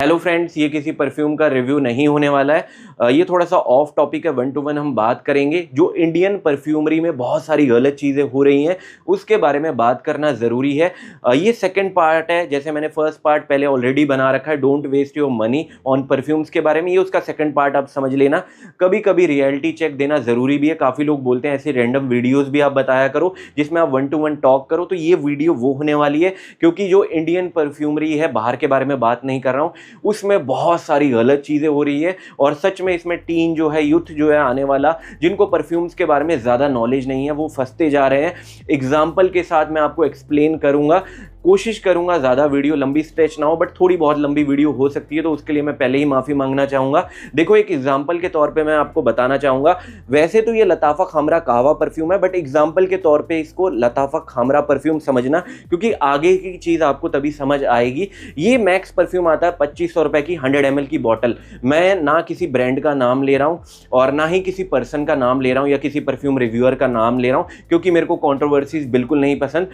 Hello friends, ये किसी perfume का रिव्यू नहीं होने वाला है। ये थोड़ा सा ऑफ टॉपिक है, 1 to 1 हम बात करेंगे। जो इंडियन परफ्यूमरी में बहुत सारी गलत चीज़ें हो रही हैं उसके बारे में बात करना ज़रूरी है। ये सेकंड पार्ट है, जैसे मैंने फर्स्ट पार्ट पहले ऑलरेडी बना रखा है, don't waste your money on perfumes के बारे में। ये उसका सेकंड पार्ट आप समझ लेना। कभी कभी रियलिटी चेक देना ज़रूरी भी है। काफ़ी लोग बोलते हैं ऐसे रैंडम वीडियोज़ भी आप बताया करो जिसमें आप 1 to 1 टॉक करो, तो ये वीडियो वो होने वाली है। क्योंकि जो इंडियन परफ्यूमरी है, बाहर के बारे में बात नहीं कर रहा हूँ, उसमें बहुत सारी गलत चीज़ें हो रही है। और सच में इसमें टीन जो है, यूथ जो है आने वाला, जिनको परफ्यूम्स के बारे में ज़्यादा नॉलेज नहीं है, वो फंसते जा रहे हैं। एग्जाम्पल के साथ मैं आपको एक्सप्लेन करूँगा, कोशिश करूंगा ज़्यादा वीडियो लंबी स्ट्रेच ना हो, बट थोड़ी बहुत लंबी वीडियो हो सकती है, तो उसके लिए मैं पहले ही माफ़ी मांगना चाहूँगा। देखो, एक एग्जाम्पल के तौर पे मैं आपको बताना चाहूँगा। वैसे तो ये लताफ़ा खामरा कहवा परफ्यूम है, बट एग्जाम्पल के तौर पे इसको लताफ़ा खामरा परफ्यूम समझना, क्योंकि आगे की चीज़ आपको तभी समझ आएगी। ये मैक्स परफ्यूम आता है 2500 रुपये की 100 ml की बॉटल। मैं ना किसी ब्रांड का नाम ले रहा हूँ और ना ही किसी पर्सन का नाम ले रहा हूँ या किसी परफ्यूम रिव्यूअर का नाम ले रहा हूँ, क्योंकि मेरे को कॉन्ट्रोवर्सीज बिल्कुल नहीं पसंद।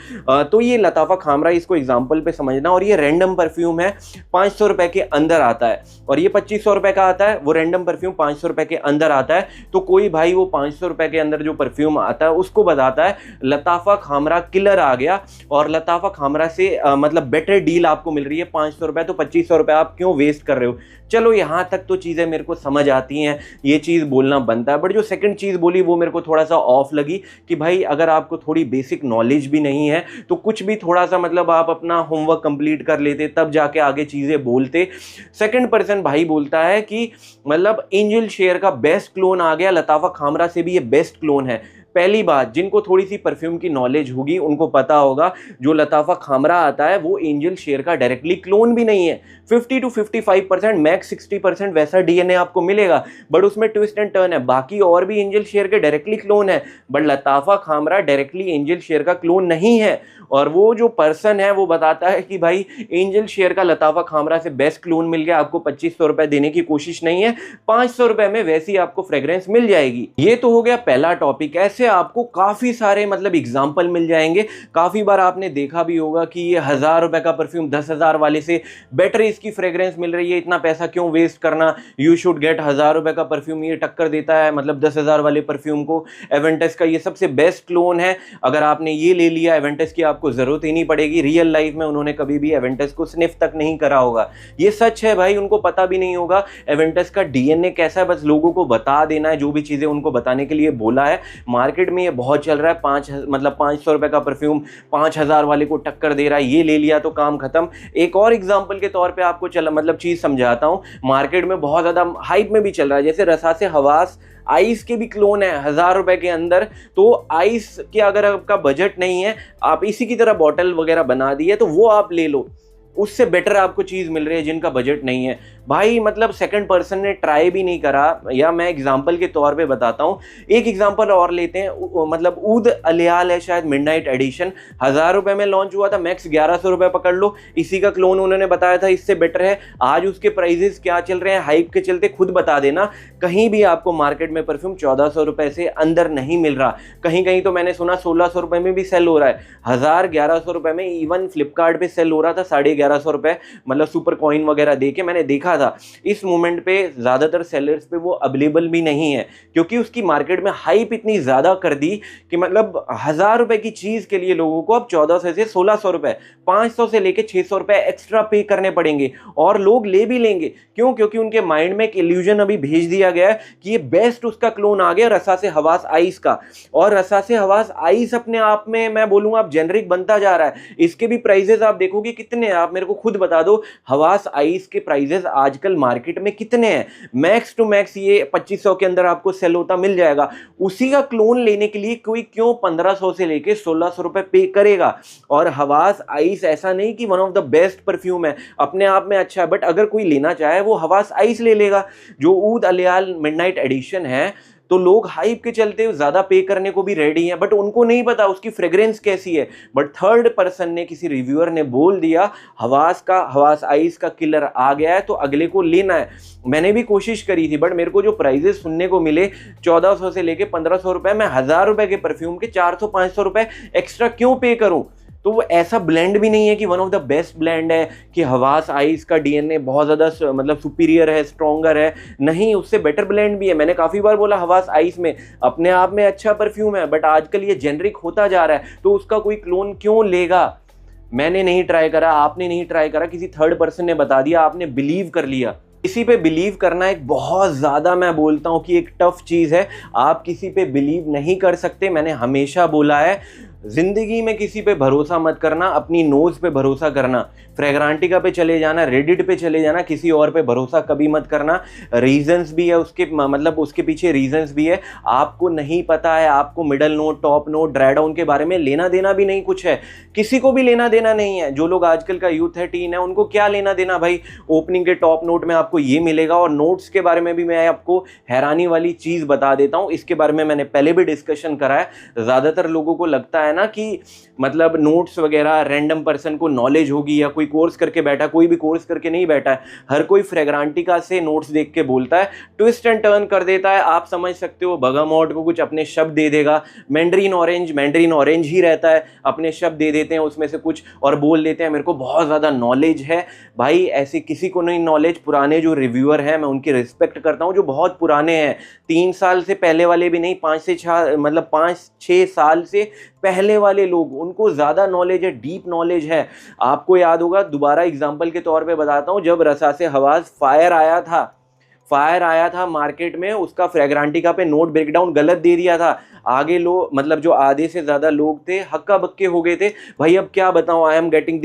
तो ये लताफ़ा खामरा, इसको एग्जाम्पल पे समझना। और ये रैंडम परफ्यूम है, 500 रुपए के अंदर आता है, और ये 2500 रुपए का आता है। वो रैंडम परफ्यूम 500 रुपए के अंदर आता है। तो कोई भाई वो 500 रुपए के अंदर जो परफ्यूम आता है उसको बताता है लताफ़ा खामरा किलर आ गया, और लताफ़ा खामरा से मतलब बेटर डील आपको मिल रही है 500 रुपए, तो 2500 रुपए आप क्यों वेस्ट कर रहे हो। चलो, यहाँ तक तो चीज़ें मेरे को समझ आती हैं, ये चीज़ बोलना बनता है। बट जो सेकंड चीज़ बोली वो मेरे को थोड़ा सा ऑफ लगी कि भाई अगर आपको थोड़ी बेसिक नॉलेज भी नहीं है तो कुछ भी थोड़ा सा मतलब आप अपना होमवर्क कंप्लीट कर लेते, तब जाके आगे चीज़ें बोलते। सेकंड पर्सन भाई बोलता है कि मतलब एंजल शेयर का बेस्ट क्लोन आ गया, लताफ़ा खामरा से भी ये बेस्ट क्लोन है। पहली बात, जिनको थोड़ी सी परफ्यूम की नॉलेज होगी उनको पता होगा जो लताफ़ा खामरा आता है वो एंजल शेयर का डायरेक्टली क्लोन भी नहीं है। 50 to 55%, मैक्स 60% वैसा डीएनए आपको मिलेगा, बट उसमें ट्विस्ट एंड टर्न है। बाकी और भी एंजल शेयर के डायरेक्टली क्लोन है, बट लताफ़ा खामरा डायरेक्टली एंजल शेयर का क्लोन नहीं है। और वो जो पर्सन है वो बताता है कि भाई एंजल शेयर का लताफ़ा खामरा से बेस्ट क्लोन मिल गया, आपको 2500 रुपये देने की कोशिश नहीं है, 500 रुपये में वैसी आपको फ्रेग्रेंस मिल जाएगी। ये तो हो गया पहला टॉपिक। ऐसे आपको काफ़ी सारे मतलब एग्जाम्पल मिल जाएंगे। काफ़ी बार आपने देखा भी होगा कि ये 1000 रुपये का परफ्यूम 10,000 वाले से बेटर इसकी फ्रेग्रेंस मिल रही है, इतना पैसा क्यों वेस्ट करना, यू शुड गेट 1000 रुपये का परफ्यूम, ये टक्कर देता है मतलब 10,000 वाले परफ्यूम को। एवेंटस का ये सबसे बेस्ट क्लोन है, अगर आपने ये ले लिया एवेंटस की आपको ज़रूरत ही नहीं पड़ेगी। रियल लाइफ में उन्होंने कभी भी एवेंटस को स्निफ तक नहीं करा होगा, ये सच है भाई। उनको पता भी नहीं होगा एवेंटस का डीएनए कैसा है, बस लोगों को बता देना है जो भी चीज़ें उनको बताने के लिए बोला है। मार्केट में ये बहुत चल रहा है, 500 रुपए का परफ्यूम 5000 वाले को टक्कर दे रहा है, ये ले लिया तो काम खत्म। एक और एग्जांपल के तौर पे आपको चीज़ समझाता हूँ। मार्केट में बहुत ज़्यादा हाइप में भी चल रहा है, जैसे रसा से हवास आइस के भी क्लोन है 1000 रुपए के अंदर। तो आइस के अगर आपका बजट नहीं है, आप इसी की तरह बॉटल वगैरह बना दी है तो वो आप ले लो, उससे बेटर आपको चीज़ मिल रही है जिनका बजट नहीं है भाई। मतलब सेकंड पर्सन ने ट्राई भी नहीं करा, या मैं एग्जांपल के तौर पे बताता हूँ। एक एग्जांपल और लेते हैं, मतलब ऊद अलियाल है शायद, मिडनाइट एडिशन 1000 रुपये में लॉन्च हुआ था, मैक्स 1100 रुपये पकड़ लो। इसी का क्लोन उन्होंने बताया था इससे बेटर है। आज उसके प्राइजेस क्या चल रहे हैं, हाइप के चलते खुद बता देना। कहीं भी आपको मार्केट में परफ्यूम 1400 रुपये से अंदर नहीं मिल रहा, कहीं कहीं तो मैंने सुना 1600 रुपये में भी सेल हो रहा है। 1100 रुपये में इवन फ्लिपकार्ट पे सेल हो रहा था 1150 रुपये, मतलब सुपर कॉइन वगैरह दे के मैंने देखा था। इस मोमेंट पे ज़्यादातर सेलर्स पे वो अवेलेबल भी नहीं है, क्योंकि उसकी मार्केट में हाइप इतनी ज़्यादा कर दी कि मतलब 1000 रुपये की चीज़ के लिए लोगों को अब 1400 से 1600 रुपये, 500 से लेके 600 रुपये एक्स्ट्रा पे करने पड़ेंगे, और लोग ले भी लेंगे। क्यों? क्योंकि उनके माइंड में एक इल्यूजन अभी भेज दिया गया है कि ये बेस्ट उसका क्लोन आ गया रसा से हवास आइस का। और रसा से हवास आइस अपने आप में मैं बोलूँगा अब जेनरिक बनता जा रहा है। इसके भी प्राइजेस आप देखोगे कितने हैं, आप मेरे को खुद बता दो, हवास आइस के प्राइजेस आजकल मार्केट में कितने हैं। मैक्स टू मैक्स ये 2500 के अंदर आपको सेल होता मिल जाएगा। उसी का क्लोन लेने के लिए कोई क्यों 1500 से लेके 1600 रुपए पे करेगा। और हवास आइस ऐसा नहीं कि one of the best perfume है, अपने आप में अच्छा है, बट अगर कोई लेना चाहे वो हवास आइस ले लेगा। जो ऊद अलियाल मिडनाइट एडिशन है, तो लोग हाइप के चलते ज़्यादा पे करने को भी रेडी हैं, बट उनको नहीं पता उसकी फ्रेग्रेंस कैसी है। बट थर्ड पर्सन ने, किसी रिव्यूअर ने बोल दिया हवास आइस का किलर आ गया है तो अगले को लेना है। मैंने भी कोशिश करी थी, बट मेरे को जो प्राइजेस सुनने को मिले 1400 से लेके 1500 रुपये, मैं 1000 रुपये के परफ्यूम के 400-500 रुपये एक्स्ट्रा क्यों पे करूं। तो वो ऐसा ब्लेंड भी नहीं है कि one of the best blend है कि हवास आइस का डीएनए बहुत ज़्यादा मतलब सुपीरियर है, स्ट्रॉन्गर है। नहीं, उससे बेटर ब्लेंड भी है। मैंने काफ़ी बार बोला हवास आइस में अपने आप में अच्छा परफ्यूम है, बट आजकल ये जेनरिक होता जा रहा है, तो उसका कोई क्लोन क्यों लेगा? मैंने नहीं ट्राई करा, आपने नहीं ट्राई करा, किसी थर्ड पर्सन ने बता दिया, आपने बिलीव कर लिया। किसी पे बिलीव करना एक बहुत ज़्यादा, मैं बोलता हूँ कि एक टफ चीज़ है। आप किसी पे बिलीव नहीं कर सकते। मैंने हमेशा बोला है, ज़िंदगी में किसी पे भरोसा मत करना, अपनी नोज़ पे भरोसा करना। फ्रेग्रांटिका पे चले जाना, रेडिट पे चले जाना, किसी और पे भरोसा कभी मत करना। रीजंस भी है उसके, मतलब उसके पीछे रीजंस भी है। आपको नहीं पता है, आपको middle note, top note, dry down के बारे में लेना देना भी नहीं कुछ है, किसी को भी लेना देना नहीं है। जो लोग आजकल का यूथ है, टीन है, उनको क्या लेना देना भाई। ओपनिंग के टॉप नोट में आपको ये मिलेगा। और नोट्स के बारे में भी मैं आपको हैरानी वाली चीज़ बता देता हूँ, इसके बारे में मैंने पहले भी डिस्कशन करा है। ज़्यादातर लोगों को लगता है ना कि मतलब नोट्स वगैरह रैंडम पर्सन को नॉलेज होगी या कोई कोर्स करके बैठा। कोई भी कोर्स करके नहीं बैठा है, हर कोई फ्रेग्रांटिका से नोट्स देख के बोलता है, ट्विस्ट एंड टर्न कर देता है। आप समझ सकते हो, बर्गामोट को कुछ अपने शब्द दे देगा, मैंड्रीन ऑरेंज ही रहता है, अपने शब्द दे देते हैं उसमें से कुछ और बोल देते हैं मेरे को बहुत ज़्यादा नॉलेज है। भाई ऐसे किसी को नहीं नॉलेज। पुराने जो रिव्यूअर हैं, मैं उनकी रिस्पेक्ट करता हूँ, जो बहुत पुराने हैं, 3 साल से पहले वाले भी नहीं, 5-6 साल से पहले वाले लोग, उनको ज़्यादा नॉलेज है, डीप नॉलेज है। आपको याद होगा, दोबारा एग्जांपल के तौर पे बताता हूँ, जब रसा से हवास फायर आया था मार्केट में, उसका फ्रेग्रांटिका पे नोट ब्रेकडाउन गलत दे दिया था। आगे लोग, मतलब जो आधे से ज़्यादा लोग थे, हक्का बक्के हो गए थे, भाई अब क्या बताऊँ, आई एम गेटिंग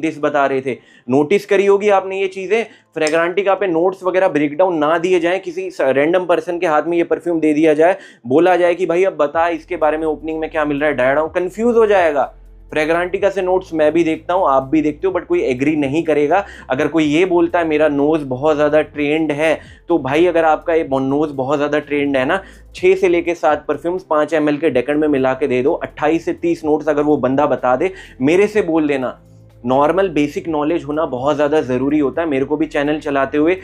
दिस बता रहे थे। नोटिस करी होगी आपने ये चीज़ें, फ्रेग्रांटिका पे नोट्स वगैरह ब्रेकडाउन ना दिए जाएं, किसी रैंडम पर्सन के हाथ में ये परफ्यूम दे दिया जाए, बोला जाए कि भाई अब बता इसके बारे में ओपनिंग में क्या मिल रहा है, डायडा, कंफ्यूज हो जाएगा। फ्रेग्रांटिका से नोट्स मैं भी देखता हूँ, आप भी देखते हो, बट कोई एग्री नहीं करेगा। अगर कोई ये बोलता है मेरा नोज़ बहुत ज़्यादा ट्रेंड है, तो भाई अगर आपका ये नोज़ बहुत ज़्यादा ट्रेंड है ना, 6 से लेके 7 परफ्यूम्स 5 ml के डेकन में मिला के दे दो, 28 से 30 नोट्स अगर वो बंदा बता दे, मेरे से बोल देना। नॉर्मल बेसिक नॉलेज होना बहुत ज़्यादा ज़रूरी होता है। मेरे को भी चैनल चलाते हुए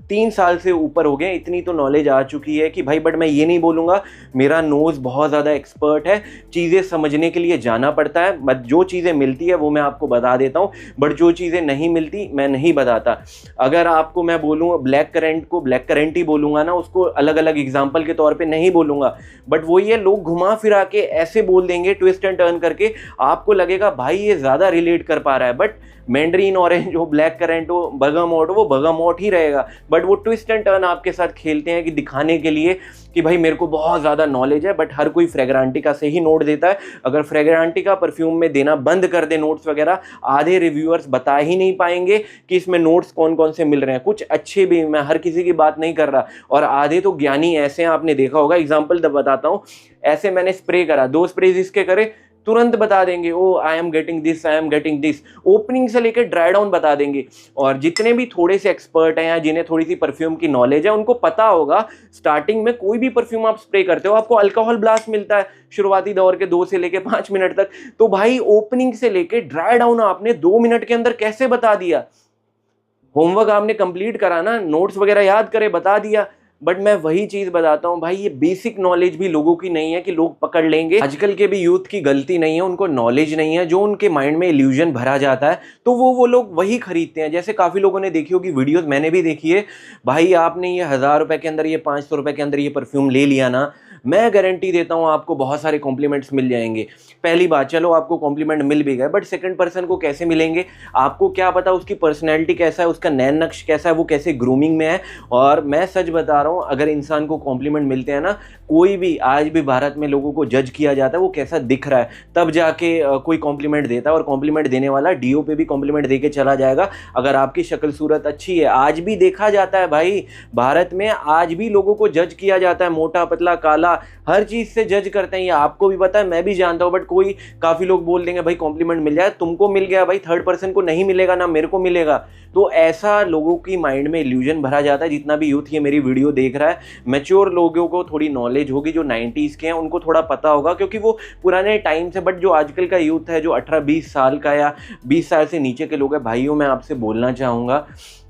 3 साल से ऊपर हो गए, इतनी तो नॉलेज आ चुकी है कि भाई, बट मैं ये नहीं बोलूँगा मेरा नोज़ बहुत ज़्यादा एक्सपर्ट है। चीज़ें समझने के लिए जाना पड़ता है, बट जो चीज़ें मिलती है वो मैं आपको बता देता हूँ, बट जो चीज़ें नहीं मिलती मैं नहीं बताता। अगर आपको मैं बोलूँ ब्लैक करेंट को ब्लैक करेंट ही बोलूँगा ना, उसको अलग अलग एग्जाम्पल के तौर पर नहीं बोलूँगा, बट वही है, लोग घुमा फिरा के ऐसे बोल देंगे, ट्विस्ट एंड टर्न करके, आपको लगेगा भाई ये ज़्यादा रिलेट कर पा रहा है। बट मैंड्रीन ऑरेंज हो, ब्लैक करेंट हो, बर्गामोट हो, वो बर्गामोट ही रहेगा, बट वो ट्विस्ट एंड टर्न आपके साथ खेलते हैं कि दिखाने के लिए कि भाई मेरे को बहुत ज़्यादा नॉलेज है। बट हर कोई फ्रेग्रांटिका से ही नोट देता है। अगर फ्रेग्रांटिका परफ्यूम में देना बंद कर दे नोट्स वगैरह, आधे रिव्यूअर्स बता ही नहीं पाएंगे कि इसमें नोट्स कौन कौन से मिल रहे हैं। कुछ अच्छे भी, मैं हर किसी की बात नहीं कर रहा, और आधे तो ज्ञानी ऐसे हैं, आपने देखा होगा। एग्जाम्पल बताता हूँ, ऐसे मैंने स्प्रे करा, 2 स्प्रे इसके करे, तुरंत बता देंगे oh I am getting this, opening से लेकर ड्राई डाउन बता देंगे। और जितने भी थोड़े से एक्सपर्ट हैं या जिन्हें थोड़ी सी परफ्यूम की नॉलेज है, उनको पता होगा स्टार्टिंग में कोई भी परफ्यूम आप स्प्रे करते हो, आपको अल्कोहल ब्लास्ट मिलता है शुरुआती दौर के 2 से लेकर 5 मिनट तक। तो भाई ओपनिंग से लेकर ड्राई डाउन आपने 2 मिनट के अंदर कैसे बता दिया? होमवर्क आपने कंप्लीट करा ना, नोट्स वगैरह याद करे, बता दिया। बट मैं वही चीज़ बताता हूँ भाई, ये बेसिक नॉलेज भी लोगों की नहीं है कि लोग पकड़ लेंगे। आजकल के भी यूथ की गलती नहीं है, उनको नॉलेज नहीं है, जो उनके माइंड में इल्यूजन भरा जाता है तो वो लोग वही खरीदते हैं। जैसे काफ़ी लोगों ने देखी होगी वीडियोस, मैंने भी देखी है, भाई आपने ये 1000 रुपये के अंदर, ये 500 रुपये के अंदर ये परफ्यूम ले लिया ना, मैं गारंटी देता हूँ आपको बहुत सारे कॉम्प्लीमेंट्स मिल जाएंगे। पहली बात, चलो आपको कॉम्प्लीमेंट मिल भी गए, बट सेकंड पर्सन को कैसे मिलेंगे? आपको क्या पता उसकी पर्सनैलिटी कैसा है, उसका नैन नक्श कैसा है, वो कैसे ग्रूमिंग में है। और मैं सच बता रहा हूँ, अगर इंसान को कॉम्प्लीमेंट मिलते हैं ना, कोई भी, आज भी भारत में लोगों को जज किया जाता है वो कैसा दिख रहा है, तब जाके कोई कॉम्प्लीमेंट देता है। और कॉम्प्लीमेंट देने वाला डीओ पे भी कॉम्प्लीमेंट दे के चला जाएगा अगर आपकी शक्ल सूरत अच्छी है। आज भी देखा जाता है भाई, भारत में आज भी लोगों को जज किया जाता है, मोटा पतला काला, हर चीज़ से जज करते हैं। ये आपको भी पता है, मैं भी जानता हूँ। बट कोई, काफ़ी लोग बोल देंगे भाई कॉम्प्लीमेंट मिल जाए, तुमको मिल गया भाई, थर्ड पर्सन को नहीं मिलेगा ना मेरे को मिलेगा। तो ऐसा लोगों की माइंड में इल्यूजन भरा जाता है। जितना भी यूथ ये मेरी वीडियो देख रहा है, मैच्योर लोगों को थोड़ी नॉलेज होगी, जो 90s के हैं उनको थोड़ा पता होगा, क्योंकि वो पुराने टाइम से। बट जो आजकल का यूथ है, जो 18-20 साल का या 20 साल से नीचे के लोग हैं, भाइयों मैं आपसे बोलना चाहूँगा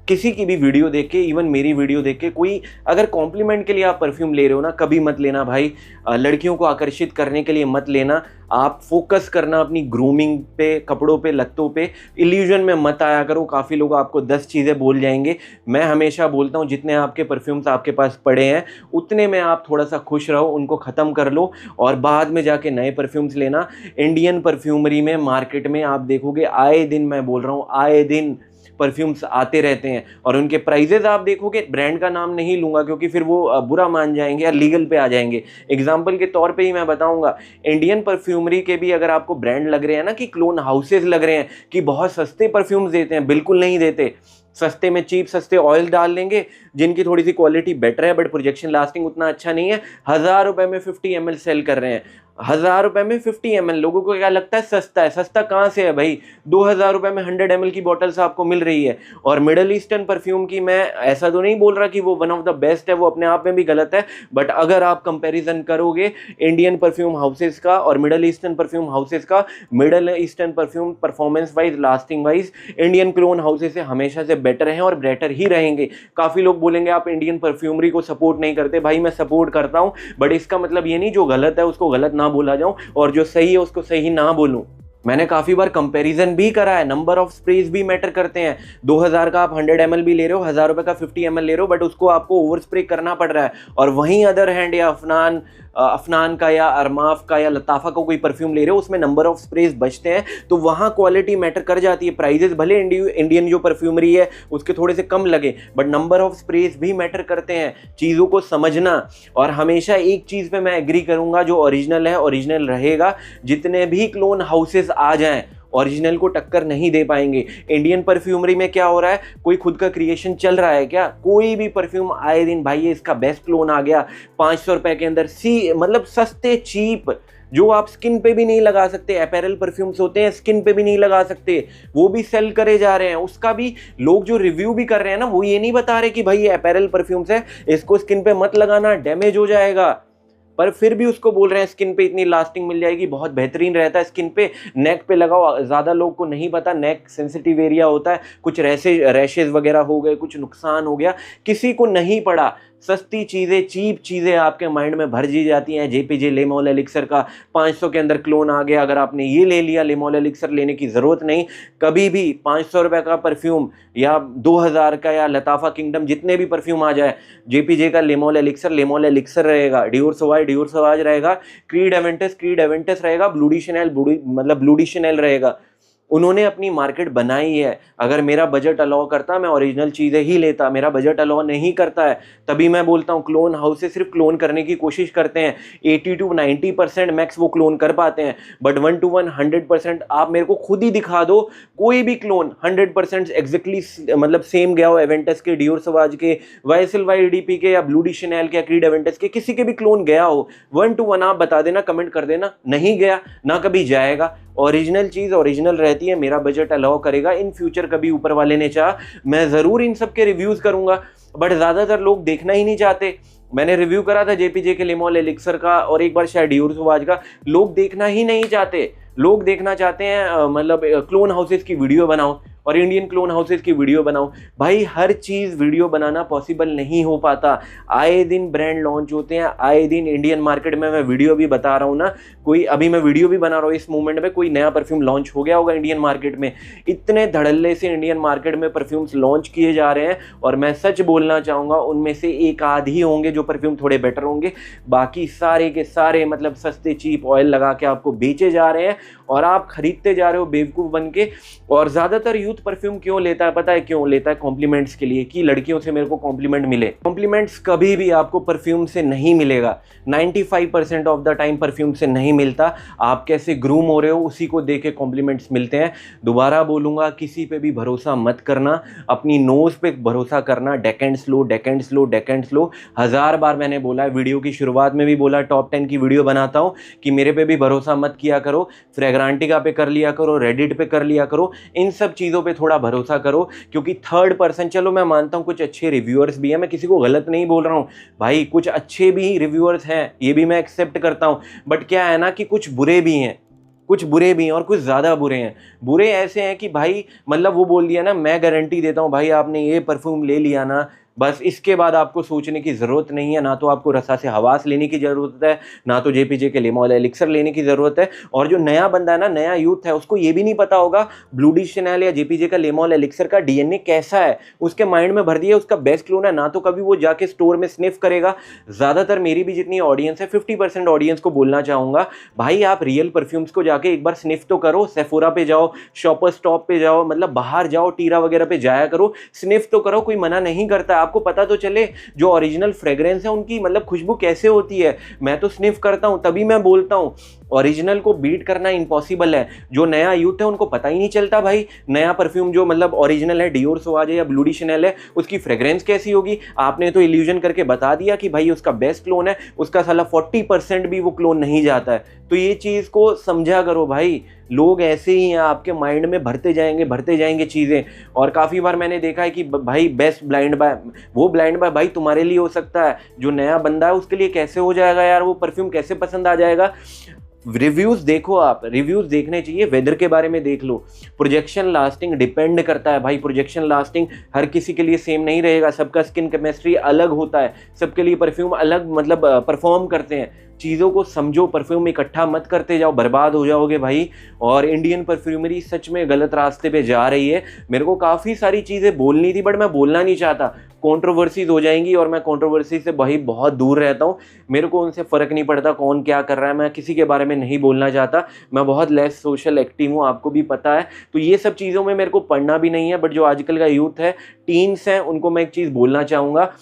किसी की भी वीडियो देख के, इवन मेरी वीडियो देख के, कोई अगर कॉम्प्लीमेंट के लिए आप परफ्यूम ले रहे हो ना, कभी मत लेना भाई। लड़कियों को आकर्षित करने के लिए मत लेना। आप फोकस करना अपनी ग्रूमिंग पे, कपड़ों पे, लत्तों पे। इल्यूजन में मत आया करो। काफ़ी लोग आपको 10 चीज़ें बोल जाएंगे। मैं हमेशा बोलता हूँ जितने आपके परफ्यूम्स आपके पास पड़े हैं उतने में आप थोड़ा सा खुश रहो, उनको ख़त्म कर लो और बाद में जाके नए परफ्यूम्स लेना। इंडियन परफ्यूमरी में, मार्केट में आप देखोगे आए दिन, मैं बोल रहा हूँ आए दिन परफ्यूम्स आते रहते हैं और उनके प्राइजेज आप देखोगे, ब्रांड का नाम नहीं लूंगा क्योंकि फिर वो बुरा मान जाएंगे या लीगल पे आ जाएंगे। एग्जाम्पल के तौर पे ही मैं बताऊंगा, इंडियन परफ्यूमरी के भी अगर आपको ब्रांड लग रहे हैं ना कि क्लोन हाउसेज लग रहे हैं कि बहुत सस्ते परफ्यूम्स देते हैं, बिल्कुल नहीं देते। सस्ते में चीप सस्ते ऑयल डाल लेंगे जिनकी थोड़ी सी क्वालिटी बेटर है बट प्रोजेक्शन लास्टिंग उतना अच्छा नहीं है। 1000 रुपए में 50 ml सेल कर रहे हैं। 1000 रुपए में 50 ml, लोगों को क्या लगता है सस्ता है। सस्ता कहाँ से है भाई? 2000 रुपए में 100 ml की बॉटल्स आपको मिल रही है। और मिडल ईस्टर्न परफ्यूम की, मैं ऐसा तो नहीं बोल रहा कि वो वन ऑफ द बेस्ट है, वो अपने आप में भी गलत है, बट अगर आप कंपैरिजन करोगे इंडियन परफ्यूम हाउसेस का और मिडल ईस्टर्न परफ्यूम हाउसेस का, middle eastern perfume performance wise, lasting wise Indian clone houses से हमेशा से बेटर हैं और बेटर ही रहेंगे। काफ़ी लोग बोलेंगे आप इंडियन परफ्यूमरी को सपोर्ट नहीं करते। भाई मैं सपोर्ट करता हूं, बट इसका मतलब ये नहीं जो गलत है उसको गलत ना बोला जाऊं और जो सही है उसको सही ना बोलूं। मैंने काफ़ी बार कंपैरिजन भी करा है, नंबर ऑफ स्प्रेज भी मैटर करते हैं। 2000 का आप 100 ml भी ले रहे हो, 1000 रुपए का 50 ml ले रहे हो, बट उसको आपको ओवर स्प्रे करना पड़ रहा है। और वहीं अदर हैंड या अफनान का या अरमाफ का या लताफ़ा का कोई परफ्यूम ले रहे हो, उसमें नंबर ऑफ स्प्रेज बचते हैं, तो वहाँ क्वालिटी मैटर कर जाती है। प्राइजेस भले इंडियन जो परफ्यूमरी है उसके थोड़े से कम लगे, बट नंबर ऑफ स्प्रेज भी मैटर करते हैं। चीज़ों को समझना। और हमेशा एक चीज़ पे मैं एग्री करूँगा, जो ओरिजिनल है ओरिजिनल रहेगा। जितने भी क्लोन हाउसेस आ जाएं ओरिजिनल को टक्कर नहीं दे पाएंगे। इंडियन परफ्यूमरी में क्या हो रहा है, कोई खुद का क्रिएशन चल रहा है क्या? कोई भी परफ्यूम आए दिन भाई ये इसका बेस्ट क्लोन आ गया 500 रुपए के अंदर, मतलब सस्ते चीप, जो आप स्किन पे भी नहीं लगा सकते। अपैरल परफ्यूम्स होते हैं स्किन पे भी नहीं लगा सकते, वो भी सेल करे जा रहे हैं। उसका भी लोग जो रिव्यू भी कर रहे हैं ना, वो ये नहीं बता रहे कि भाई ये अपैरल परफ्यूम्स है, इसको स्किन पे मत लगाना, डैमेज हो जाएगा, पर फिर भी उसको बोल रहे हैं स्किन पे इतनी लास्टिंग मिल जाएगी, बहुत बेहतरीन रहता है स्किन पे, नेक पे लगाओ। ज़्यादा लोग को नहीं पता नेक सेंसिटिव एरिया होता है, कुछ रैशेज वगैरह हो गए, कुछ नुकसान हो गया, किसी को नहीं पड़ा। सस्ती चीज़ें, चीप चीज़ें आपके माइंड में भर दी जाती हैं। जेपीजे लेमोल एलिक्सर का 500 के अंदर क्लोन आ गया, अगर आपने ये ले लिया, लेमोल एलिक्सर लेने की ज़रूरत नहीं। कभी भी 500 रुपये का परफ्यूम या 2000 का या लताफ़ा किंगडम, जितने भी परफ्यूम आ जाए, जेपीजे का लेमोल एलिक्सर रहेगा, डियोर सवाज रहेगा, क्रीड एवेंटस रहेगा, ब्लूडी शनेल रहेगा। उन्होंने अपनी मार्केट बनाई है। अगर मेरा बजट अलाउ करता मैं ओरिजिनल चीज़ें ही लेता, मेरा बजट अलाउ नहीं करता है, तभी मैं बोलता हूँ क्लोन हाउस से सिर्फ क्लोन करने की कोशिश करते हैं। 80 to 90% मैक्स वो क्लोन कर पाते हैं, बट 1 to 1 100% आप मेरे को खुद ही दिखा दो कोई भी क्लोन 100% एग्जैक्टली मतलब सेम गया हो, एवेंटस के, डियोर सवाज के, YSL YDP के या ब्लूडी शनेल के, क्रीड एवेंटस के, किसी के भी क्लोन गया हो, 1 to 1 आप बता देना, कमेंट कर देना। नहीं गया ना कभी जाएगा। ओरिजिनल चीज़ ओरिजिनल रहती है, मेरा बजट अलाउ करेगा। इन फ्यूचर कभी ऊपर वाले ने चाहा मैं ज़रूर इन सब के रिव्यूज़ करूँगा, बट ज़्यादातर लोग देखना ही नहीं चाहते। मैंने रिव्यू करा था जेपीजे के लेमोल एलिक्सर का और एक बार शायद डियोर सवाज का, लोग देखना ही नहीं चाहते। लोग देखना चाहते हैं मतलब क्लोन हाउसेस की वीडियो बनाओ और इंडियन क्लोन हाउसेस की वीडियो बनाओ। भाई हर चीज़ वीडियो बनाना पॉसिबल नहीं हो पाता। आए दिन ब्रांड लॉन्च होते हैं, आए दिन इंडियन मार्केट में, मैं वीडियो भी बता रहा हूँ ना, कोई अभी मैं वीडियो भी बना रहा हूँ इस मोमेंट में, कोई नया परफ्यूम लॉन्च हो गया होगा इंडियन मार्केट में। इतने धड़ल्ले से इंडियन मार्केट में परफ्यूम्स लॉन्च किए जा रहे हैं और मैं सच बोलना चाहूँगा उनमें से एक आध ही होंगे जो परफ्यूम थोड़े बेटर होंगे, बाकी सारे के सारे मतलब सस्ते चीप ऑयल लगा के आपको बेचे जा रहे हैं और आप खरीदते जा रहे हो बेवकूफ़ बन के। और ज़्यादातर यूथ परफ्यूम क्यों लेता है पता है? क्यों लेता है? कॉम्प्लीमेंट्स के लिए, कि लड़कियों से मेरे को कॉम्प्लीमेंट मिले। कॉम्प्लीमेंट्स कभी भी आपको परफ्यूम से नहीं मिलेगा, 95% ऑफ द टाइम परफ्यूम से नहीं मिलता। आप कैसे ग्रूम हो रहे हो उसी को देख के कॉम्प्लीमेंट्स मिलते हैं। दोबारा बोलूँगा, किसी पे भी भरोसा मत करना, अपनी नोज़ पे भरोसा करना। डेकेंड स्लो 1000 बार मैंने बोला है, वीडियो की शुरुआत में भी बोला, टॉप 10 की वीडियो बनाता हूँ कि मेरे पे भी भरोसा मत किया करो, फ्रेग्रांटिका पे कर लिया करो, रेडिट पे कर लिया करो, इन सब चीज़ों पे थोड़ा भरोसा करो। क्योंकि थर्ड पर्सन, चलो मैं मानता हूँ कुछ अच्छे रिव्यूअर्स भी हैं, मैं किसी को गलत नहीं बोल रहा हूँ भाई, कुछ अच्छे भी रिव्यूअर्स हैं, ये भी मैं एक्सेप्ट करता हूँ, बट क्या है ना कि कुछ बुरे भी हैं। कुछ बुरे भी हैं और कुछ ज़्यादा बुरे हैं। बुरे ऐसे हैं कि भाई मतलब वो बोल दिया ना, मैं गारंटी देता हूँ भाई आपने ये परफ्यूम ले लिया ना, बस इसके बाद आपको सोचने की ज़रूरत नहीं है, ना तो आपको रसा से हवास लेने की ज़रूरत है, ना तो जेपीजे के लिमोल एलिक्सर लेने की ज़रूरत है। और जो नया बंदा है ना, नया यूथ है, उसको ये भी नहीं पता होगा ब्लू डी शैनेल या जेपीजे का लिमोल एलिक्सर का डीएनए कैसा है, उसके माइंड में भर दिया उसका बेस्ट क्लोन है, ना तो कभी वो जाके स्टोर में स्निफ करेगा। ज़्यादातर मेरी भी जितनी ऑडियंस है 50% ऑडियंस को बोलना चाहूँगा, भाई आप रियल परफ्यूम्स को जाके एक बार स्निफ तो करो, सेफोरा पे जाओ, शॉपर स्टॉप पे जाओ, मतलब बाहर जाओ, टीरा वगैरह पे जाया करो, स्निफ तो करो, कोई मना नहीं करता। आपको पता तो चले जो ओरिजिनल फ्रेग्रेंस है उनकी मतलब खुशबू कैसे होती है। मैं तो स्निफ करता हूं तभी मैं बोलता हूं, ओरिजिनल को बीट करना इम्पॉसिबल है। जो नया यूथ है उनको पता ही नहीं चलता भाई नया परफ्यूम जो मतलब ओरिजिनल है, डियोर सवाज है या ब्लू डी शैनेल है, उसकी फ्रेग्रेंस कैसी होगी। आपने तो इल्यूजन करके बता दिया कि भाई उसका बेस्ट क्लोन है, उसका साला 40% भी वो क्लोन नहीं जाता है। तो ये चीज़ को समझा करो भाई, लोग ऐसे ही हैं, आपके माइंड में भरते जाएंगे चीज़ें। और काफ़ी बार मैंने देखा है कि भाई बेस्ट ब्लाइंड बाय, वो ब्लाइंड बाय भाई तुम्हारे लिए हो सकता है, जो नया बंदा है उसके लिए कैसे हो जाएगा यार, वो परफ्यूम कैसे पसंद आ जाएगा। रिव्यूज़ देखो, आप रिव्यूज़ देखने चाहिए, वेदर के बारे में देख लो। प्रोजेक्शन लास्टिंग डिपेंड करता है भाई, प्रोजेक्शन लास्टिंग हर किसी के लिए सेम नहीं रहेगा, सबका स्किन केमिस्ट्री अलग होता है, सबके लिए परफ्यूम अलग मतलब परफॉर्म करते हैं। चीज़ों को समझो, परफ्यूम इकट्ठा मत करते जाओ, बर्बाद हो जाओगे भाई। और इंडियन परफ्यूमरी सच में गलत रास्ते पे जा रही है। मेरे को काफ़ी सारी चीज़ें बोलनी थी बट मैं बोलना नहीं चाहता, कंट्रोवर्सीज हो जाएंगी, और मैं कंट्रोवर्सी से भाई बहुत दूर रहता हूँ। मेरे को उनसे फ़र्क नहीं पड़ता कौन क्या कर रहा है, मैं किसी के बारे में नहीं बोलना चाहता। मैं बहुत लेस सोशल एक्टिव हूँ, आपको भी पता है, तो ये सब चीज़ों में मेरे को पढ़ना भी नहीं है। बट जो आजकल का यूथ है, टीन्स हैं, उनको मैं एक चीज़ बोलना चाहूँगा,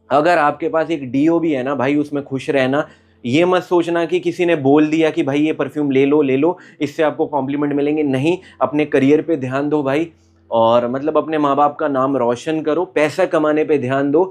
अगर आपके पास एक डीओ भी है ना भाई, उसमें खुश रहना। ये मत सोचना कि किसी ने बोल दिया कि भाई ये परफ्यूम ले लो, इससे आपको कॉम्प्लीमेंट मिलेंगे, नहीं। अपने करियर पे ध्यान दो भाई, और मतलब अपने माँ बाप का नाम रोशन करो, पैसा कमाने पे ध्यान दो।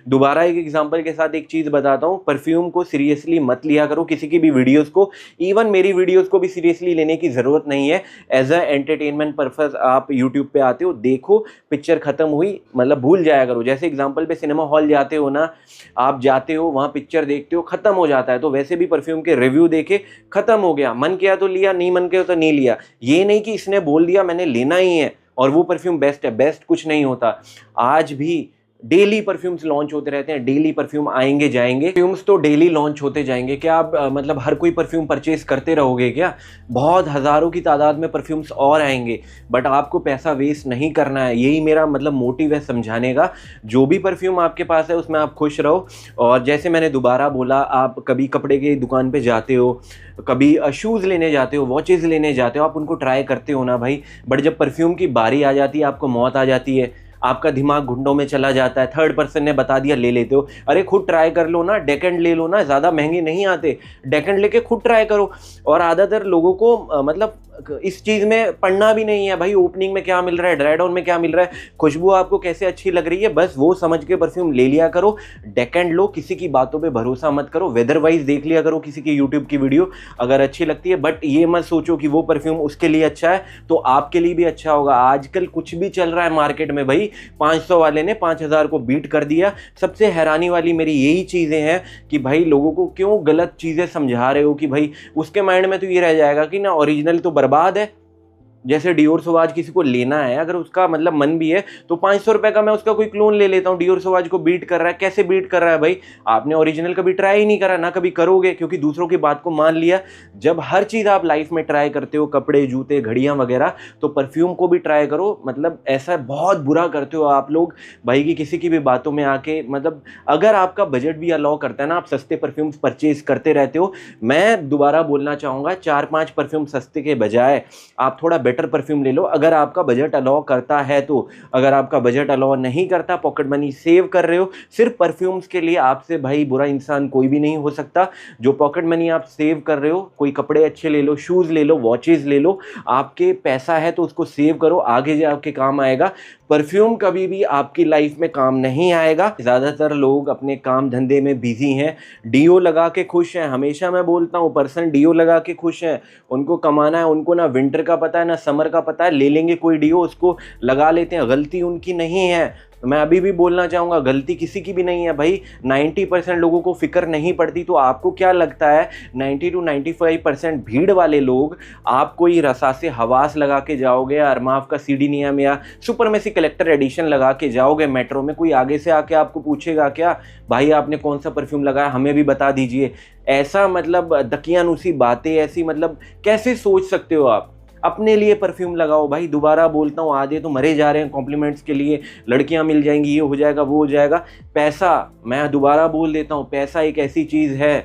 दोबारा एक एग्जांपल के साथ एक चीज़ बताता हूँ, परफ्यूम को सीरियसली मत लिया करो, किसी की भी वीडियोस को, इवन मेरी वीडियोस को भी सीरियसली लेने की ज़रूरत नहीं है। एज अ एंटरटेनमेंट पर्पस आप यूट्यूब पे आते हो, देखो, पिक्चर ख़त्म हुई मतलब भूल जाया करो। जैसे एग्जाम्पल पे सिनेमा हॉल जाते हो ना, आप जाते हो वहाँ पिक्चर देखते हो, ख़त्म हो जाता है, तो वैसे भी परफ्यूम के रिव्यू देखे, ख़त्म हो गया, मन किया तो लिया, नहीं मन किया तो नहीं लिया। ये नहीं कि इसने बोल दिया मैंने लेना ही है और वो परफ्यूम बेस्ट है, बेस्ट कुछ नहीं होता। आज भी डेली परफ्यूम्स लॉन्च होते रहते हैं, डेली परफ्यूम आएंगे जाएंगे, परफ्यूम्स तो डेली लॉन्च होते जाएंगे। क्या आप मतलब हर कोई परफ्यूम परचेज करते रहोगे क्या? बहुत हज़ारों की तादाद में परफ्यूम्स और आएंगे, बट आपको पैसा वेस्ट नहीं करना है। यही मेरा मतलब मोटिव है समझाने का। जो भी परफ्यूम आपके पास है उसमें आप खुश रहो। और जैसे मैंने दोबारा बोला, आप कभी कपड़े की दुकान पे जाते हो, कभी शूज़ लेने जाते हो, वॉचेज़ लेने जाते हो, आप उनको ट्राई करते हो ना भाई, बट जब परफ्यूम की बारी आ जाती है आपको मौत आ जाती है, आपका दिमाग घुटनों में चला जाता है। थर्ड पर्सन ने बता दिया ले लेते हो। अरे खुद ट्राई कर लो ना, डेकेंड ले लो ना, ज़्यादा महंगे नहीं आते, डेकेंड लेके खुद ट्राई करो। और ज़्यादातर लोगों को मतलब इस चीज़ में पढ़ना भी नहीं है भाई, ओपनिंग में क्या मिल रहा है, ड्राई डाउन में क्या मिल रहा है, खुशबू आपको कैसे अच्छी लग रही है, बस वो समझ के परफ्यूम ले लिया करो। डेकेंड लो, किसी की बातों पे भरोसा मत करो। वेदर वाइज देख लिया करो किसी की यूट्यूब की वीडियो, अगर अच्छी लगती है, बट ये मत सोचो कि वो परफ्यूम उसके लिए अच्छा है तो आपके लिए भी अच्छा होगा। आजकल कुछ भी चल रहा है मार्केट में भाई, 500 वाले ने 5000 को बीट कर दिया। सबसे हैरानी वाली मेरी यही चीज़ें हैं कि भाई लोगों को क्यों गलत चीज़ें समझा रहे हो, कि भाई उसके माइंड में तो ये रह जाएगा कि ना ओरिजिनल तो बर्बाद है। जैसे डियोर सवाज किसी को लेना है, अगर उसका मतलब मन भी है तो 500 रुपए का मैं उसका कोई क्लोन ले लेता हूँ। डियोर सवाज को बीट कर रहा है, कैसे बीट कर रहा है भाई? आपने ओरिजिनल कभी ट्राई ही नहीं करा, ना कभी करोगे, क्योंकि दूसरों की बात को मान लिया। जब हर चीज़ आप लाइफ में ट्राई करते हो, कपड़े, जूते, घड़ियाँ वगैरह, तो परफ्यूम को भी ट्राई करो। मतलब ऐसा बहुत बुरा करते हो आप लोग भाई कि किसी की भी बातों में आके, मतलब अगर आपका बजट भी अलाउ करता है ना, आप सस्ते परफ्यूम्स परचेज करते रहते हो। मैं दोबारा बोलना चाहूँगा, 4-5 परफ्यूम सस्ते के बजाय आप थोड़ा बेटर परफ्यूम ले लो, अगर आपका बजट अलाउ करता है तो। अगर आपका बजट अलाउ नहीं करता, पॉकेट मनी सेव कर रहे हो सिर्फ परफ्यूम्स के लिए, आपसे भाई बुरा इंसान कोई भी नहीं हो सकता। जो पॉकेट मनी आप सेव कर रहे हो, कोई कपड़े अच्छे ले लो, शूज़ ले लो, वॉचेज़ ले लो, आपके पैसा है तो उसको सेव करो, आगे जाके काम आएगा। परफ्यूम कभी भी आपकी लाइफ में काम नहीं आएगा। ज़्यादातर लोग अपने काम धंधे में बिजी हैं, डीओ लगा के खुश हैं। हमेशा मैं बोलता हूँ, पर्सन डीओ लगा के खुश हैं, उनको कमाना है, उनको ना विंटर का पता है ना समर का पता है, ले लेंगे कोई डीओ, उसको लगा लेते हैं, गलती उनकी नहीं है। मैं अभी भी बोलना चाहूँगा गलती किसी की भी नहीं है भाई। 90% लोगों को फिक्र नहीं पड़ती, तो आपको क्या लगता है 90 to 95% भीड़ वाले लोग आप कोई रसा से हवास लगा के जाओगे, अरमाफ का सीडी नियम या सुपरमेसी कलेक्टर एडिशन लगा के जाओगे मेट्रो में, कोई आगे से आके आपको पूछेगा क्या भाई आपने कौन सा परफ्यूम लगाया, हमें भी बता दीजिए? ऐसा मतलब दकियानूसी बातें, ऐसी मतलब कैसे सोच सकते हो आप? अपने लिए परफ्यूम लगाओ भाई। दोबारा बोलता हूँ, आधे तो मरे जा रहे हैं कॉम्प्लीमेंट्स के लिए, लड़कियां मिल जाएंगी, ये हो जाएगा वो हो जाएगा। पैसा, मैं दोबारा बोल देता हूँ, पैसा एक ऐसी चीज़ है,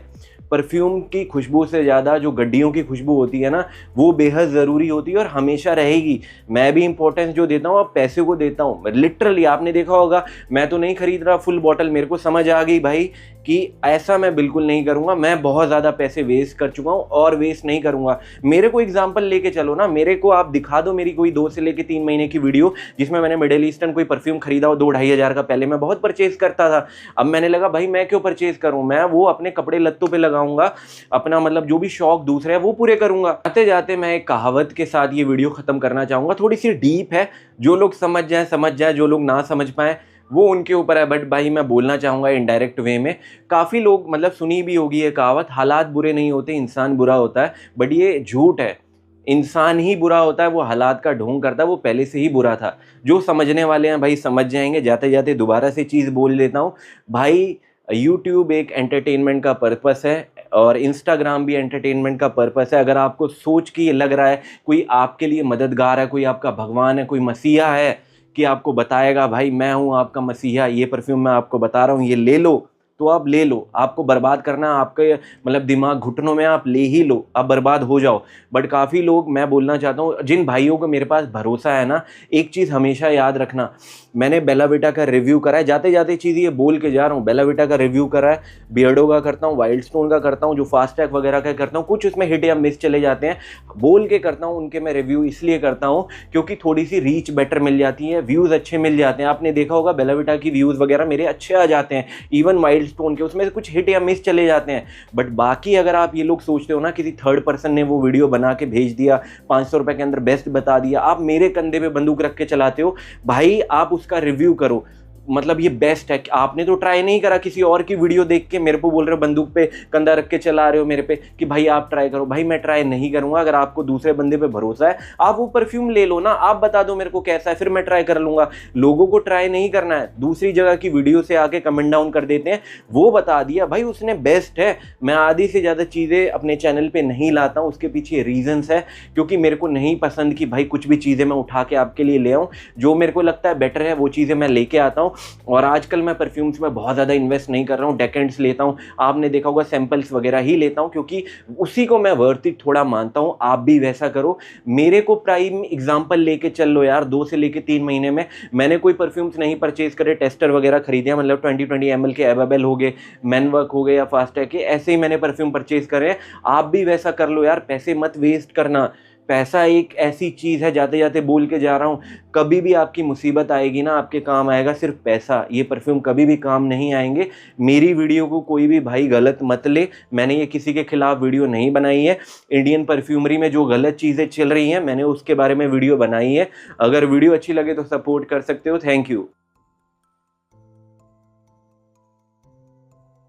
परफ्यूम की खुशबू से ज़्यादा जो गड्डियों की खुशबू होती है ना, वो बेहद ज़रूरी होती है और हमेशा रहेगी। मैं भी इंपॉर्टेंस जो देता हूँ अब पैसे को देता हूँ। लिटरली आपने देखा होगा, मैं तो नहीं खरीद रहा फुल बॉटल, मेरे को समझ आ गई भाई कि ऐसा मैं बिल्कुल नहीं करूँगा। मैं बहुत ज़्यादा पैसे वेस्ट कर चुका हूँ और वेस्ट नहीं करूँगा। मेरे को एग्जाम्पल लेके चलो ना, मेरे को आप दिखा दो मेरी कोई 2 से लेके 3 महीने की वीडियो जिसमें मैंने मिडिल ईस्टर्न कोई परफ्यूम खरीदा हो 2-2.5 हज़ार का। पहले मैं बहुत परचेज करता था, अब मैंने लगा भाई मैं क्यों परचेज करूँ, मैं वो अपने कपड़े लत्तों पे लगाऊंगा, अपना मतलब जो भी शौक दूसरे है वो पूरे करूंगा। आते जाते मैं एक कहावत के साथ ये वीडियो खत्म करना चाहूँगा, थोड़ी सी डीप है, जो लोग समझ जाए, जो लोग ना समझ पाए वो उनके ऊपर है, बट भाई मैं बोलना चाहूँगा इनडायरेक्ट वे में। काफ़ी लोग मतलब सुनी भी होगी ये कहावत, हालात बुरे नहीं होते इंसान बुरा होता है, बट ये झूठ है। इंसान ही बुरा होता है, वो हालात का ढोंग करता है, वो पहले से ही बुरा था। जो समझने वाले हैं भाई समझ जाएंगे। जाते जाते दोबारा से चीज़ बोल देता हूँ भाई, यूट्यूब एक एंटरटेनमेंट का पर्पस है और इंस्टाग्राम भी एंटरटेनमेंट का पर्पस है। अगर आपको सोच के लग रहा है कोई आपके लिए मददगार है, कोई आपका भगवान है, कोई मसीहा है कि आपको बताएगा भाई मैं हूँ आपका मसीहा, ये परफ्यूम मैं आपको बता रहा हूँ ये ले लो, तो आप ले लो। आपको बर्बाद करना, आपके मतलब दिमाग घुटनों में, आप ले ही लो, आप बर्बाद हो जाओ। बट काफ़ी लोग, मैं बोलना चाहता हूँ जिन भाइयों को मेरे पास भरोसा है ना, एक चीज़ हमेशा याद रखना, मैंने बेला विटा का रिव्यू करा है, जाते जाते चीज़ ये बोल के जा रहा हूँ, बेला विटा का रिव्यू करा है, बियर्डो का करता हूँ, वाइल्ड स्टोन का करता हूँ, जो फास्ट ट्रैक वगैरह का करता हूँ, कुछ उसमें हिट या मिस चले जाते हैं, बोल के करता हूँ। उनके मैं रिव्यू इसलिए करता हूँ क्योंकि थोड़ी सी रीच बेटर मिल जाती है, व्यूज़ अच्छे मिल जाते हैं। आपने देखा होगा बेला विटा की व्यूज़ वगैरह मेरे अच्छे आ जाते हैं, इवन वाइल्ड स्टोन के उसमें से कुछ हिट या मिस चले जाते हैं। बट बाकी अगर आप ये लोग सोचते हो ना किसी थर्ड पर्सन ने वो वीडियो बना के भेज दिया, 500 रुपए के अंदर बेस्ट बता दिया, आप मेरे कंधे पे बंदूक रख के चलाते हो भाई, आप उसका रिव्यू करो, मतलब ये बेस्ट है। आपने तो ट्राई नहीं करा, किसी और की वीडियो देख के मेरे को बोल रहे हो, बंदूक पे कंधा रख के चला रहे हो मेरे पे कि भाई आप ट्राई करो। भाई मैं ट्राई नहीं करूंगा। अगर आपको दूसरे बंदे पे भरोसा है, आप वो परफ्यूम ले लो ना, आप बता दो मेरे को कैसा है, फिर मैं ट्राई कर लूंगा। लोगों को ट्राई नहीं करना है, दूसरी जगह की वीडियो से आके कमेंट डाउन कर देते हैं, वो बता दिया भाई उसने बेस्ट है। मैं आधी से ज़्यादा चीज़ें अपने चैनल पर नहीं लाता हूँ, उसके पीछे रीजंस है, क्योंकि मेरे को नहीं पसंद कि भाई कुछ भी चीज़ें मैं उठा के आपके लिए ले आऊँ। जो मेरे को लगता है बेटर है वो चीज़ें मैं लेके आता हूँ। और आजकल मैं परफ्यूम्स में बहुत ज़्यादा इन्वेस्ट नहीं कर रहा हूँ, डेकेंड्स लेता हूँ, आपने देखा होगा सैंपल्स वगैरह ही लेता हूँ, क्योंकि उसी को मैं वर्थ इट थोड़ा मानता हूँ। आप भी वैसा करो, मेरे को प्राइम एग्जांपल लेके चल लो यार। 2 से लेके 3 महीने में मैंने कोई परफ्यूम्स नहीं परचेज करे, टेस्टर वगैरह खरीदे, मतलब 20 ml के एबाबेल हो गए, मैनवर्क हो गए या फास्टैग के, ऐसे ही मैंने परफ्यूम परचेज करे हैं। आप भी वैसा कर लो यार, पैसे मत वेस्ट करना। पैसा एक ऐसी चीज़ है, जाते जाते बोल के जा रहा हूँ, कभी भी आपकी मुसीबत आएगी ना, आपके काम आएगा सिर्फ पैसा। ये परफ्यूम कभी भी काम नहीं आएंगे। मेरी वीडियो को कोई भी भाई गलत मत ले, मैंने ये किसी के खिलाफ वीडियो नहीं बनाई है। इंडियन परफ्यूमरी में जो गलत चीज़ें चल रही हैं मैंने उसके बारे में वीडियो बनाई है। अगर वीडियो अच्छी लगे तो सपोर्ट कर सकते हो। Thank you.